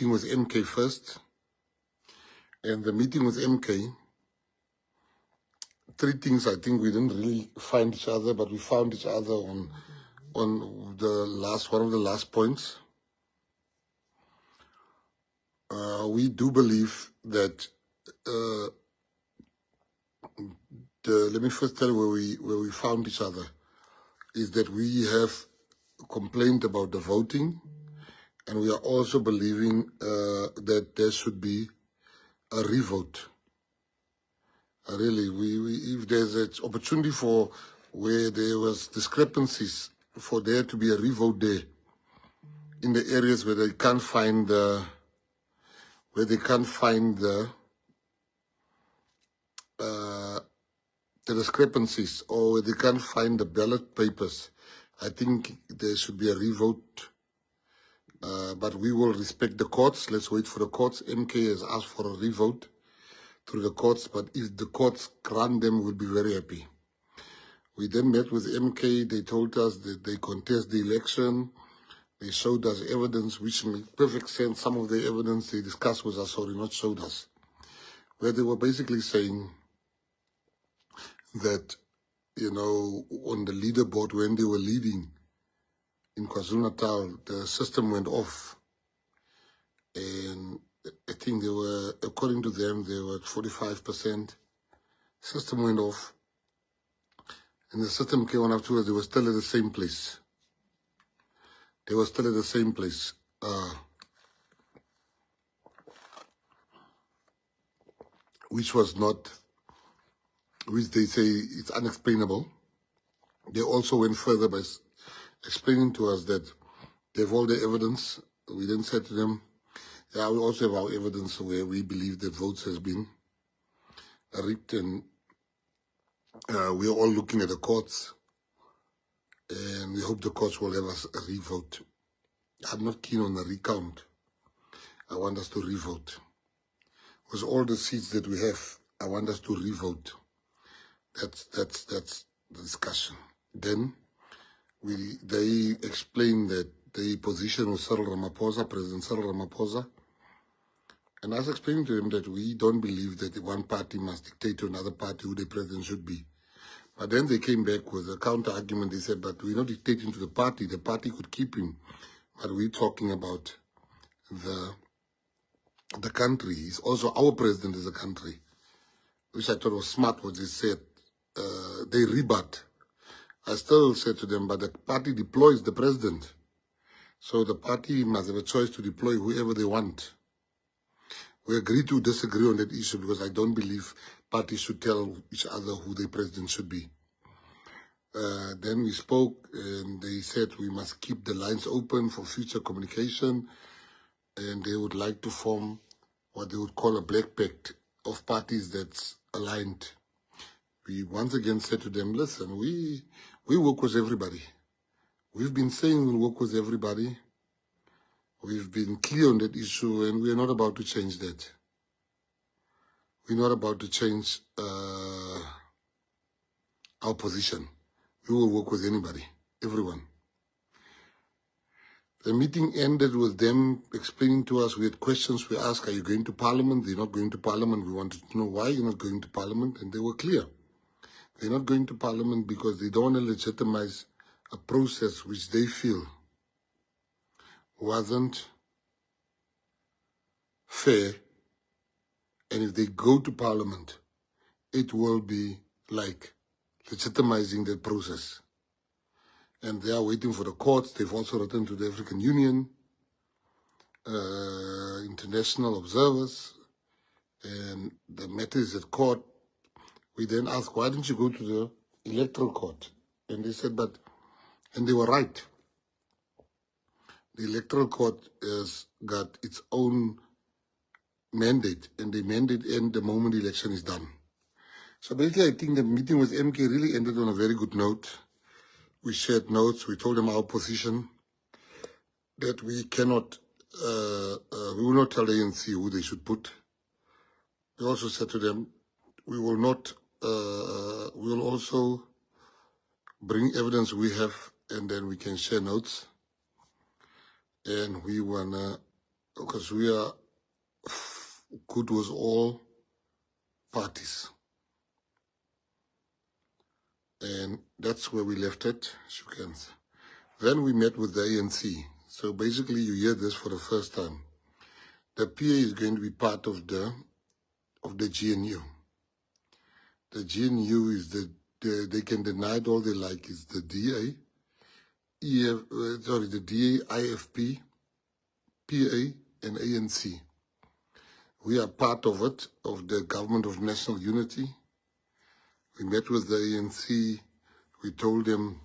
meeting with MK first. And the meeting with MK, three things I think we didn't really find each other, but we found each other on one of the last points. We do believe that let me first tell you where we found each other, is that we have complained about the voting, and we are also believing that there should be a revote. Really, if there's an opportunity for where there was discrepancies, for there to be a revote there in the areas where they can't find the discrepancies, or where they can't find the ballot papers, I think there should be a revote. But we will respect the courts. Let's wait for the courts. MK has asked for a revote through the courts, but if the courts grant them, we'll be very happy. We then met with MK. They told us that they contest the election. They showed us evidence which made perfect sense. Some of the evidence they discussed with us, sorry, not showed us, where they were basically saying that, you know, on the leaderboard when they were leading in KwaZulu-Natal, the system went off. And I think they were, according to them, they were at 45%. System went off. And the system came on afterwards. They were still at the same place. They were still at the same place. Which was not, which they say it's unexplainable. They also went further by explaining to us that they have all the evidence. We then said to them, yeah, we also have our evidence where we believe that votes has been rigged, and we are all looking at the courts, and we hope the courts will have us a revote. I'm not keen on a recount. I want us to revote. With all the seats that we have, I want us to revote. That's the discussion. Then they explained that the position was President Cyril Ramaphosa. And I was explaining to them that we don't believe that one party must dictate to another party who the president should be. But then they came back with a counter-argument. They said, but we're not dictating to the party could keep him. But we're talking about the country. He's also our president is a country, which I thought was smart what they said. They rebut. I still said to them, but the party deploys the president. So the party must have a choice to deploy whoever they want. We agree to disagree on that issue because I don't believe parties should tell each other who the president should be. Then we spoke, and they said we must keep the lines open for future communication, and they would like to form what they would call a black pact of parties that's aligned. We once again said to them, listen, we work with everybody. We've been saying we'll work with everybody. We've been clear on that issue, and we are not about to change that. We're not about to change our position. We will work with anybody, everyone. The meeting ended with them explaining to us, we had questions. We asked, are you going to Parliament? They're not going to Parliament. We wanted to know why you're not going to Parliament, and they were clear. They're not going to Parliament because they don't want to legitimize a process which they feel wasn't fair, and if they go to Parliament, it will be like legitimizing that process. And they are waiting for the courts. They've also written to the African Union, international observers, and the matter is at court. We then asked, why didn't you go to the electoral court? And they said, and they were right. The electoral court has got its own mandate, and the mandate ends the moment the election is done. So basically, I think the meeting with MK really ended on a very good note. We shared notes. We told them our position, that we cannot, we will not tell the ANC who they should put. We also said to them, we will not, we will also bring evidence we have, and then we can share notes. And we want to because we are good with all parties. And that's where we left it, Shukans. Then we met with the ANC. So basically you hear this for the first time. The PA is going to be part of the GNU. The GNU is they can deny it all they like, is the DA, the DA, IFP, PA, and ANC. We are part of it, of the Government of National Unity. We met with the ANC. We told them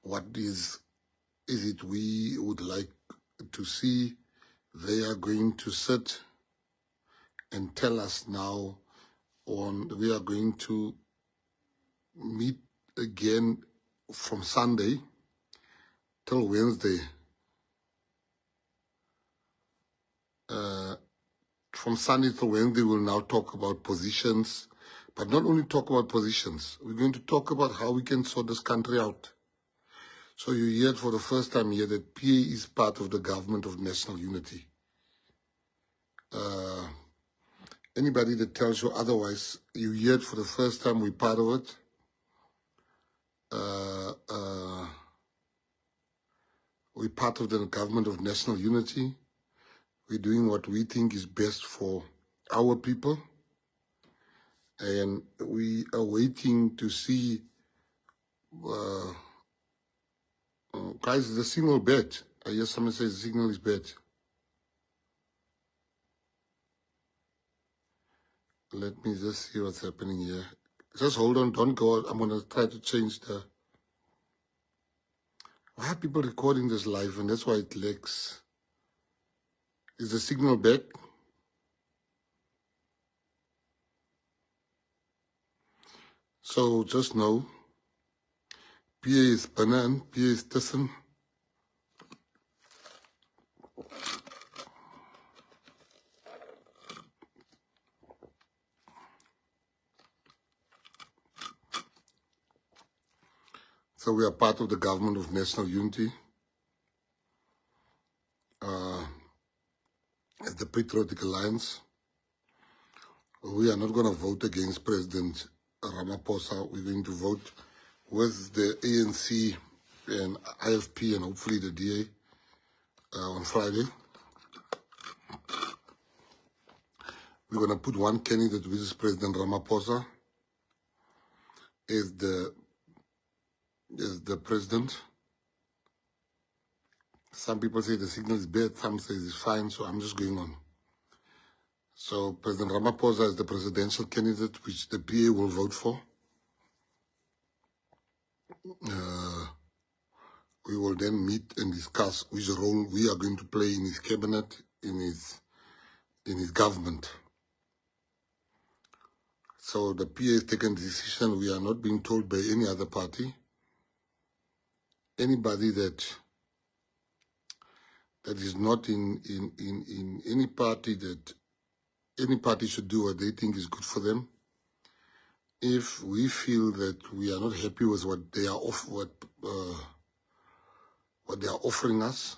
what is it we would like to see. They are going to sit and tell us now we are going to meet again from Sunday till Wednesday. From Sunday till Wednesday, we'll now talk about positions, but not only talk about positions. We're going to talk about how we can sort this country out. So you hear it for the first time here that PA is part of the Government of National Unity. Anybody that tells you otherwise, you hear it for the first time, we're part of it. We're part of the Government of National Unity. We're doing what we think is best for our people. And we are waiting to see, guys, the signal bad. I hear someone say the signal is bad. Let me just see what's happening here. Just hold on, don't go out. I'm going to try to change the... Why are people recording this live? And that's why it lags. Is the signal back? So just know, PA is Banan, PA is Tissan. So we are part of the Government of National Unity. As the Patriotic Alliance, we are not going to vote against President Ramaphosa. We're going to vote with the ANC and IFP and hopefully the DA on Friday. We're going to put one candidate, which is President Ramaphosa, as the president. Some people say the signal is bad, some say it's fine, so I'm just going on. So President Ramaphosa is the presidential candidate, which the PA will vote for. We will then meet and discuss which role we are going to play in his cabinet, in his government. So the PA has taken the decision. We are not being told by any other party. Anybody that is not in any party, that any party should do what they think is good for them. If we feel that we are not happy with what they are what they are offering us,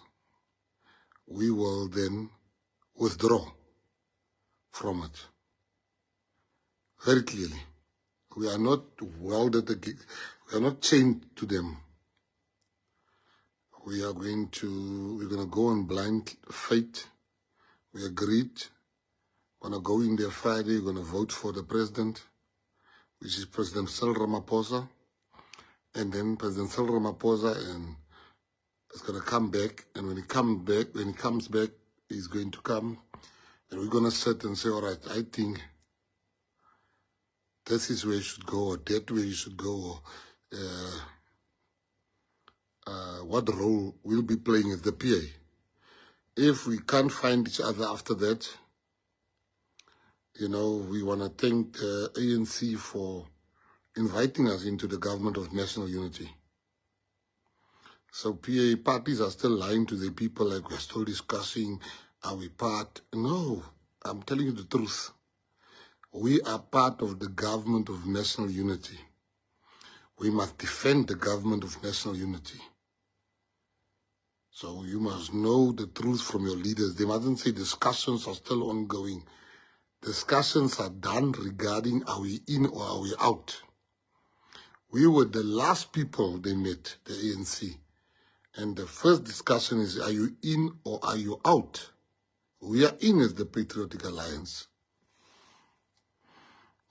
we will then withdraw from it. Very clearly, we are not welded, we are not chained to them. We're going to go on blind faith. We agreed. We're going to go in there Friday. We're going to vote for the president, which is President Cyril Ramaphosa. And then President Cyril Ramaphosa is going to come back. And when he comes back, he's going to come. And we're going to sit and say, all right, I think this is where you should go, or that way you should go, or what role we'll be playing as the PA. If we can't find each other after that, you know, we want to thank the ANC for inviting us into the Government of National Unity. So PA parties are still lying to the people like we're still discussing, are we part? No, I'm telling you the truth. We are part of the Government of National Unity. We must defend the Government of National Unity. So you must know the truth from your leaders. They mustn't say discussions are still ongoing. Discussions are done regarding are we in or are we out. We were the last people they met, the ANC. And the first discussion is, are you in or are you out? We are in as the Patriotic Alliance.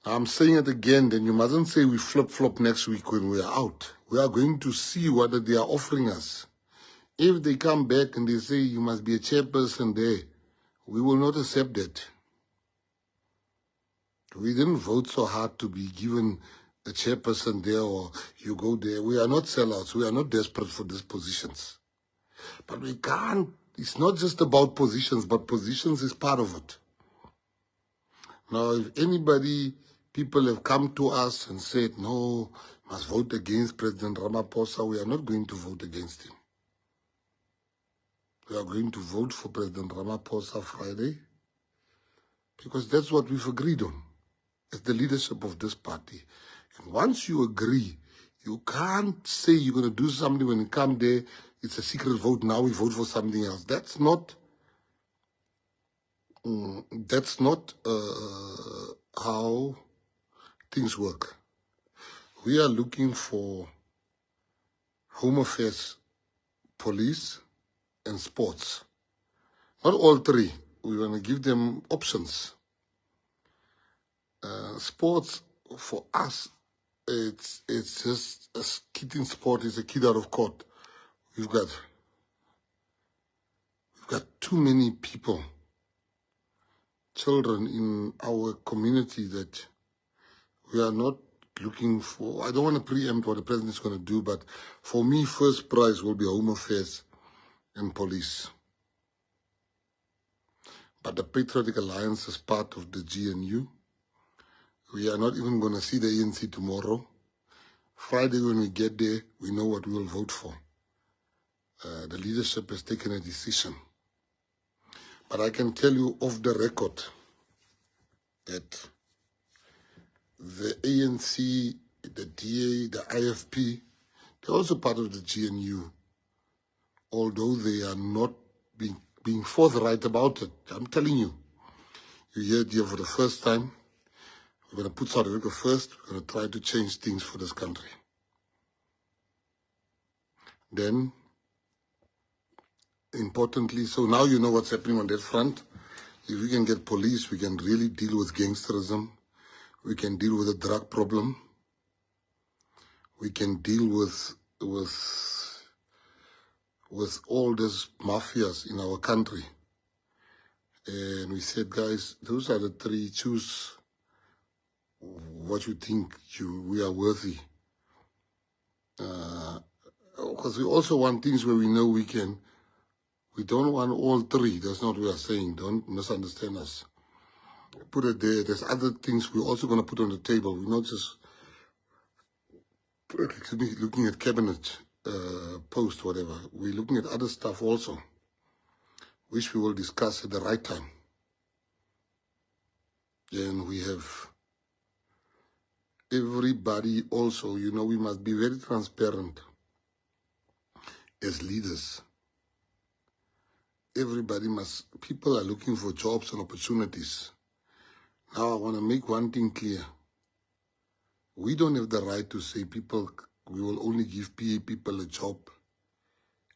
I'm saying it again, then you mustn't say we flip-flop next week when we are out. We are going to see what they are offering us. If they come back and they say you must be a chairperson there, we will not accept that. We didn't vote so hard to be given a chairperson there or you go there. We are not sellouts. We are not desperate for these positions. But we can't, it's not just about positions, but positions is part of it. Now, if people have come to us and said, no, must vote against President Ramaphosa, we are not going to vote against him. We are going to vote for President Ramaphosa Friday because that's what we've agreed on as the leadership of this party. And once you agree, you can't say you're going to do something when you come there, it's a secret vote, now we vote for something else. That's not how things work. We are looking for Home Affairs, Police, and Sports. Not all three. We want to give them options. Sports, for us, it's just a kid in sport is a kid out of court. We've got too many people, children in our community that we are not looking for. I don't want to preempt what the president is going to do, but for me, first prize will be Home Affairs and Police. But the Patriotic Alliance is part of the GNU. We are not even going to see the ANC tomorrow. Friday when we get there, we know what we will vote for. The leadership has taken a decision. But I can tell you off the record that the ANC, the DA, the IFP, they're also part of the GNU, although they are not being forthright about it. I'm telling you, you hear it here for the first time. We're going to put South Africa first. We're going to try to change things for this country. Then, importantly, so now you know what's happening on that front. If we can get police, we can really deal with gangsterism. We can deal with the drug problem. We can deal with all these mafias in our country. And we said, guys, those are the three. Choose what you think we are worthy. Because we also want things where we know we can. We don't want all three. That's not what we are saying. Don't misunderstand us. Put it there. There's other things we're also going to put on the table. We're not just looking at cabinet post, whatever. We're looking at other stuff also, which we will discuss at the right time. Then we have everybody also, you know, we must be very transparent as leaders. People are looking for jobs and opportunities. Now I want to make one thing clear. We don't have the right to say we will only give PA people a job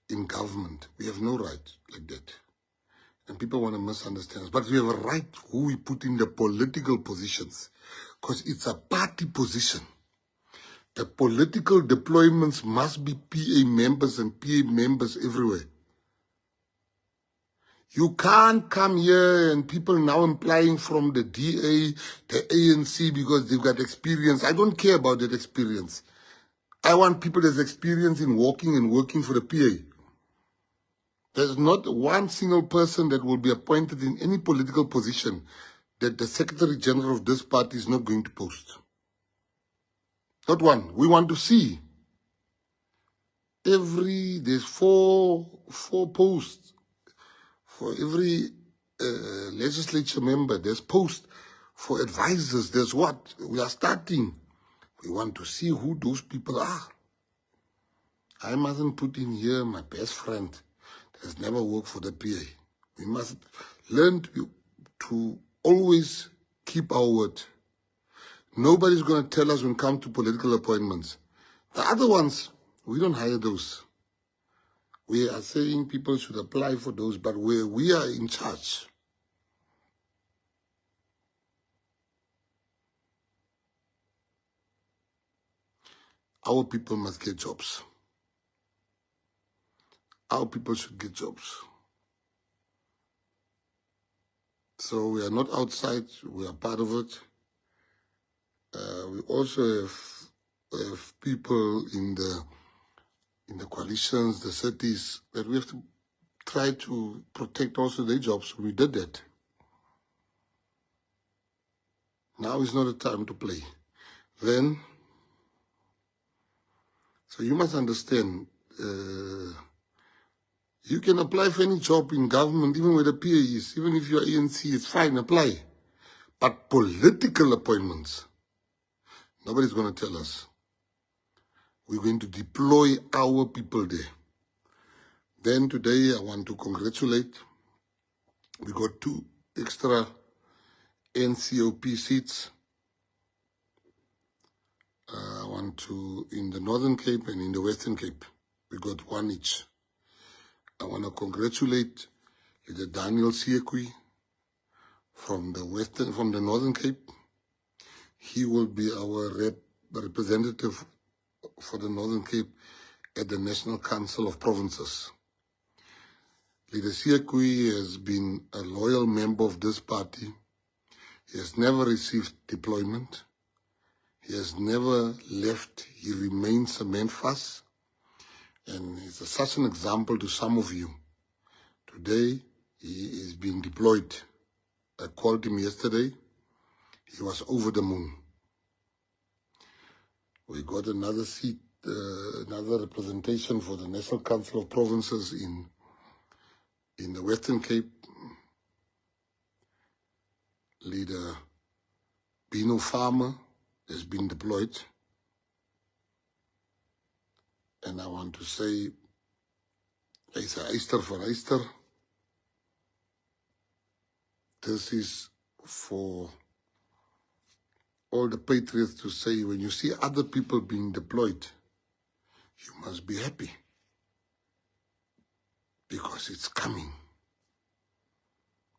in government. We have no right like that. And people want to misunderstand us. But we have a right who we put in the political positions. Because it's a party position. The political deployments must be PA members and PA members everywhere. You can't come here and people now implying from the DA, the ANC, because they've got experience. I don't care about that experience. I want people that's experienced in walking and working for the PA. There's not one single person that will be appointed in any political position that the Secretary General of this party is not going to post. Not one. We want to see. There's four posts. For every legislature member, there's posts. For advisors, there's what? We are starting. We want to see who those people are. I mustn't put in here my best friend. has never worked for the PA. We must learn to always keep our word. Nobody's going to tell us when it comes to political appointments. The other ones, we don't hire those. We are saying people should apply for those, but where we are in charge, our people must get jobs. Our people should get jobs. So we are not outside, we are part of it. We also have people in the coalitions, the cities, that we have to try to protect also their jobs. We did that. Now is not a time to play. Then, so you must understand, you can apply for any job in government, even where the PA is. Even if you're ANC, it's fine, apply. But political appointments, nobody's going to tell us. We're going to deploy our people there. Then today, I want to congratulate. We got 2 extra NCOP seats. I want to, in the Northern Cape and in the Western Cape, we got 1 each. I want to congratulate Leader Daniel Siekwi from the Northern Cape. He will be our representative for the Northern Cape at the National Council of Provinces. Leader Siekwi has been a loyal member of this party. He has never received deployment. He has never left. He remains a man fast. And he's such an example to some of you. Today, he is being deployed. I called him yesterday. He was over the moon. We got another seat, another representation for the National Council of Provinces in the Western Cape. Leader Bino Farmer has been deployed. And I want to say, it's a Easter for Easter. This is for all the patriots to say, when you see other people being deployed, you must be happy. Because it's coming.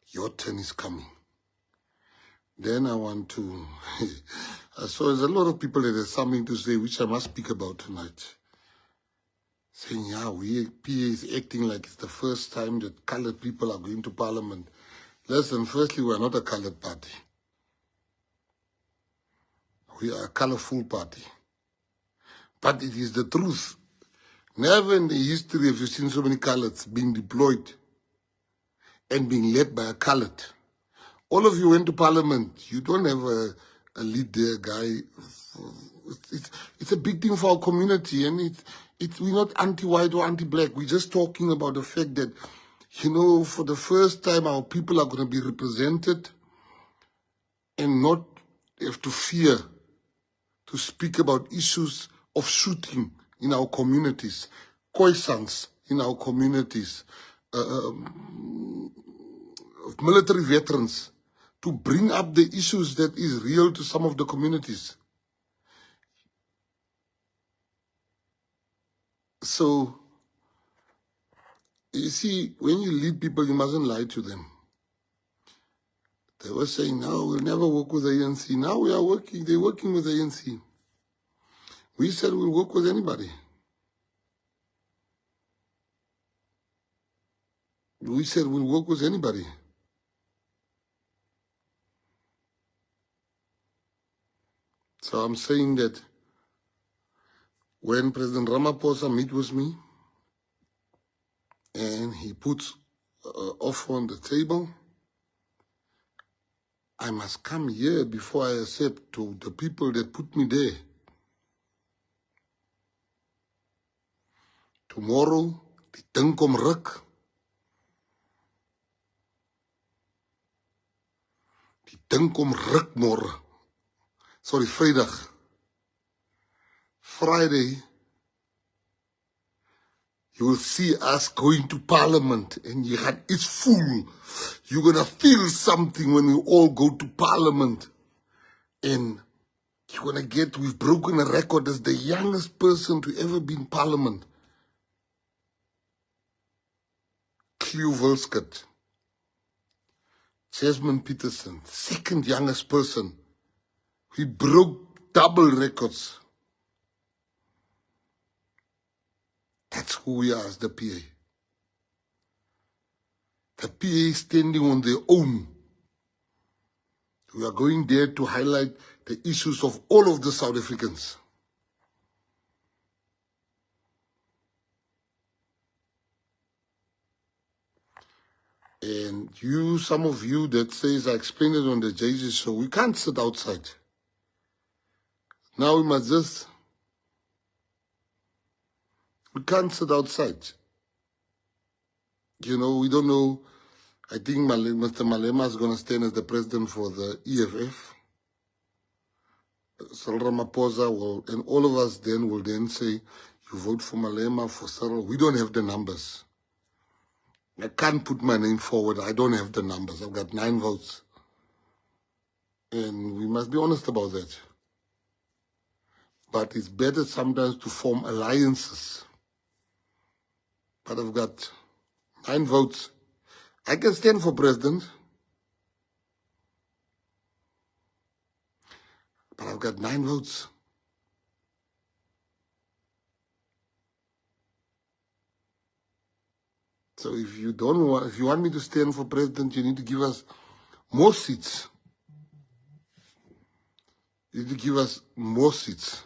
Your turn is coming. Then I want to, so there's a lot of people that have something to say, which I must speak about tonight. Saying, yeah, PA is acting like it's the first time that colored people are going to Parliament. Listen, firstly, we are not a colored party. We are a colorful party. But it is the truth. Never in the history have you seen so many coloreds being deployed and being led by a colored. All of you went to Parliament. You don't have a lead there, guy. It's a big thing for our community, and we're not anti-white or anti-black. We're just talking about the fact that, you know, for the first time, our people are going to be represented and not have to fear to speak about issues of shooting in our communities, Khoisans in our communities, military veterans, to bring up the issues that is real to some of the communities. So, you see, when you lead people, you mustn't lie to them. They were saying, no, we'll never work with the ANC. Now we are working, they're working with the ANC. We said we'll work with anybody. We said we'll work with anybody. So I'm saying that when President Ramaphosa meet with me and he puts offer on the table, I must come here before I accept to the people that put me there. Tomorrow, die ding kom ruk. Die ding kom ruk morgen. Sorry, Vrydag. Friday, You will see us going to Parliament, and it's full. You're going to feel something when we all go to Parliament. And you're going to we've broken a record as the youngest person to ever be in Parliament. Cleo Volskert, Jasmine Peterson, second youngest person. We broke double records. That's who we are as the PA. The PA is standing on their own. We are going there to highlight the issues of all of the South Africans. And some of you that says, I explained it on the JJ show, we can't sit outside. Now we can't sit outside. You know, we don't know. I think Mr. Malema is going to stand as the president for the EFF. Cyril Ramaphosa will, and all of us then will then say, you vote for Malema, for Cyril. We don't have the numbers. I can't put my name forward. I don't have the numbers. I've got 9 votes. And we must be honest about that. But it's better sometimes to form alliances. But I've got 9 votes. I can stand for president. But I've got 9 votes. So if you want me to stand for president, you need to give us more seats. You need to give us more seats.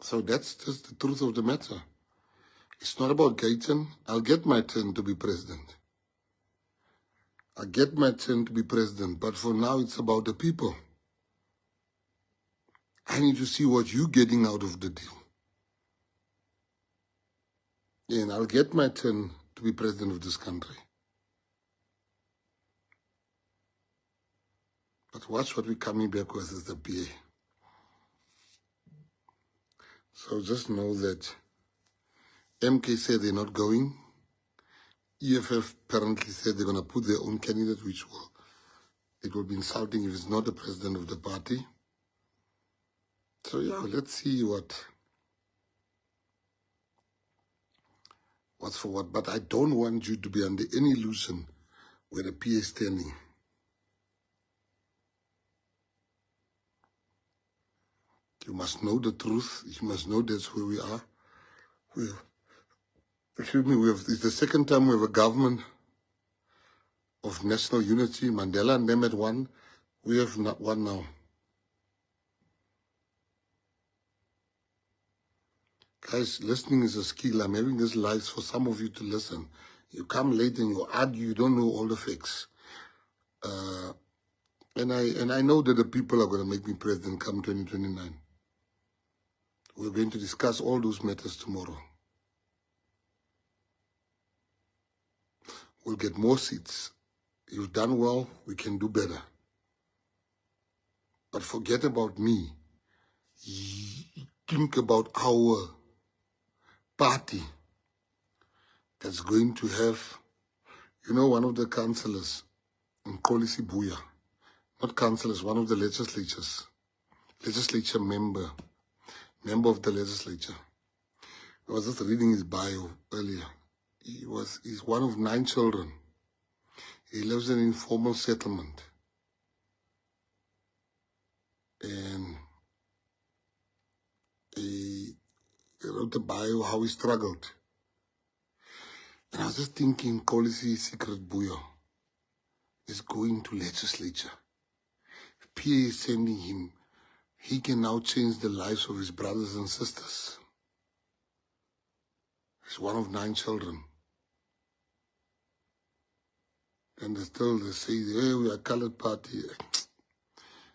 So that's just the truth of the matter. It's not about Gayton. I'll get my turn to be president. I'll get my turn to be president. But for now, it's about the people. I need to see what you're getting out of the deal. And I'll get my turn to be president of this country. But watch what we're coming back with as the PA. So just know that MK said they're not going. EFF apparently said they're going to put their own candidate, it will be insulting if it's not the president of the party. So yeah, let's see what's for what. But I don't want you to be under any illusion where the PA is standing. You must know the truth. You must know that's where we are. It's the second time we have a government of national unity. Mandela and them had one. We have not one now. Guys, listening is a skill. I'm having this live for some of you to listen. You come late and you argue, you don't know all the facts. And I know that the people are going to make me president come 2029. We're going to discuss all those matters tomorrow. We'll get more seats. You've done well, we can do better. But forget about me. Think about our party that's going to have, one of the councillors in Kolisi Buya, not councillors, one of the legislature member of the legislature. I was just reading his bio earlier. He's one of 9 children. He lives in an informal settlement. And he wrote a bio how he struggled. And I was just thinking, Kolisi Secret Buyo is going to legislature. PA is sending him. He can now change the lives of his brothers and sisters. He's one of 9 children. And they say, hey, we are a colored party.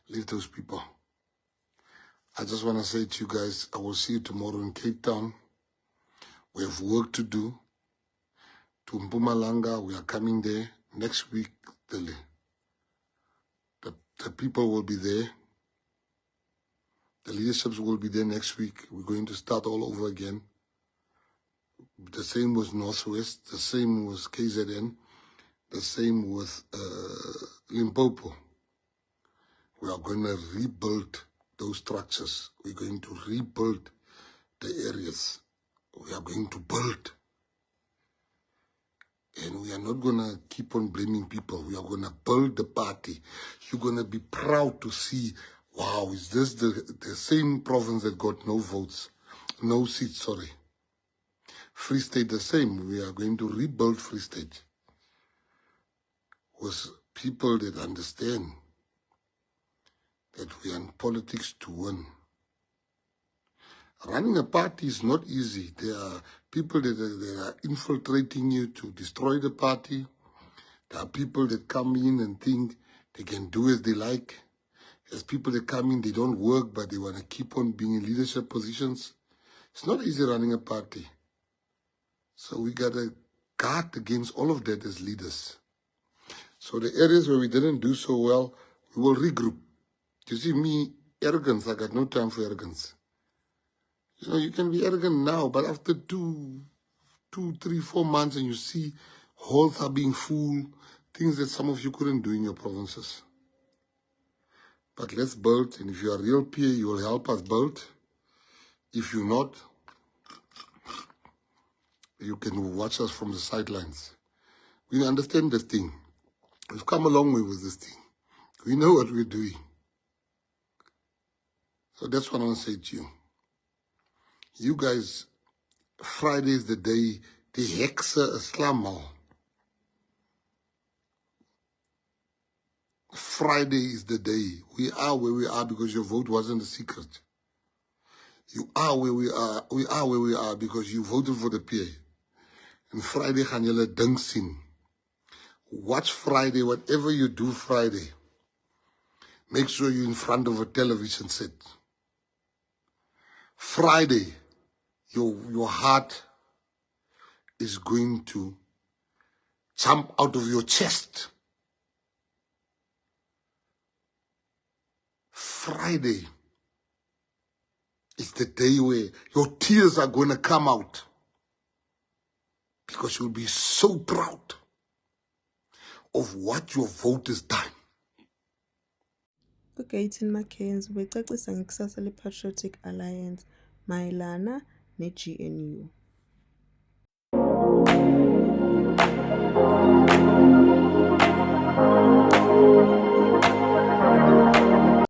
Leave those people. I just want to say to you guys, I will see you tomorrow in Cape Town. We have work to do. To Mpumalanga, we are coming there. Next week, the people will be there. The leaderships will be there next week. We're going to start all over again. The same with Northwest, the same with KZN, the same with Limpopo. We are going to rebuild those structures. We're going to rebuild the areas. We are going to build. And we are not going to keep on blaming people. We are going to build the party. You're going to be proud to see, wow, is this the same province that got no votes, no seats, sorry. Free State the same. We are going to rebuild Free State with people that understand that we are in politics to win. Running a party is not easy. There are people that are infiltrating you to destroy the party. There are people that come in and think they can do as they like. There's people that come in, they don't work, but they want to keep on being in leadership positions. It's not easy running a party. So we got to guard against all of that as leaders. So the areas where we didn't do so well, we will regroup. You see, me, arrogance, I got no time for arrogance. You know, you can be arrogant now, but after 2, 3, 4 months and you see halls are being full, things that some of you couldn't do in your provinces. But let's build, and if you're a real peer, you will help us build. If you're not, you can watch us from the sidelines. We understand this thing. We've come a long way with this thing. We know what we're doing. So that's what I want to say to you. You guys, Friday is the day, the hekse Islam. Friday is the day. We are where we are because your vote wasn't a secret. You are where we are. We are where we are because you voted for the PA. And Friday, gaan julle ding sien. Watch Friday, whatever you do Friday. Make sure you're in front of a television set. Friday, your heart is going to jump out of your chest. Friday is the day where your tears are going to come out because you'll be so proud of what your vote has done. Gayton Mckenzie becacisa ngekusasa le-Patriotic Alliance mayelana ne-GNU.